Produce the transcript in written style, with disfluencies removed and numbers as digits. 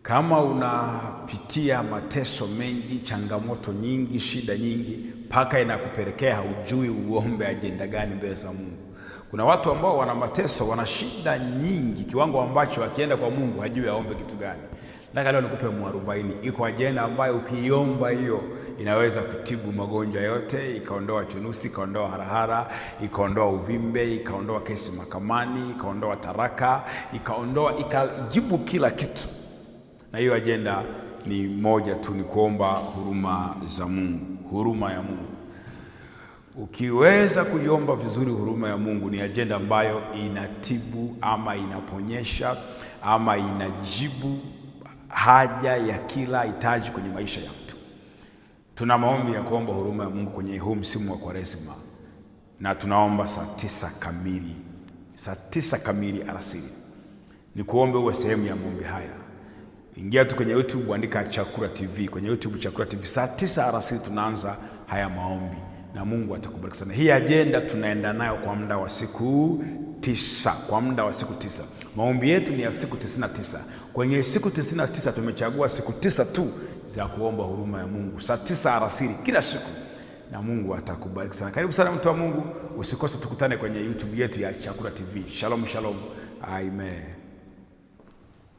Kama unapitia mateso mengi, changamoto nyingi, shida nyingi, mpaka inakupelekea hujui uombe ajenda gani mbele za Mungu. Kuna watu ambao wana mateso, wana shida nyingi, kiwango ambacho akienda kwa Mungu hajui aombe kitu gani. Nataka leo nikupe mwarobaini. Iko ajenda ambayo ukiomba hiyo inaweza kutibu magonjwa yote, ikaondoa chunusi, ikaondoa harahara, ikaondoa uvimbe, ikaondoa kesi mahakamani, ikaondoa taraka, ikajibu kila kitu. Na hiyo ajenda ni moja tu, ni kuomba huruma za Mungu, huruma ya Mungu. Ukiweza kuiomba vizuri huruma ya Mungu, ni ajenda ambayo inatibu ama inaponyesha ama inajibu haja ya kila hitaji kwenye maisha ya mtu. Tuna maombi ya kuomba huruma ya Mungu kwenye huu msimu wa Kwaresima, na tunaomba saa 9 kamili alasiri. Ni kuombe uwe sehemu ya maombi haya. Ingia tu kwenye YouTube, andika Chakula TV. Kwenye YouTube Chakula TV, saa 9 alasiri tunaanza haya maombi, na Mungu atakubariki sana. Hii ajenda tunaenda nayo kwa muda wa siku 9. Maombi yetu ni ya siku 99. Kwenye siku 99 tumechagua siku 9 tu za kuomba huruma ya Mungu, saa 9 alasiri kila siku, na Mungu atakubariki sana. Karibu sana mtu wa Mungu, usikose tukutane kwenye YouTube yetu ya Chakula TV. Shalom, shalom. Amen.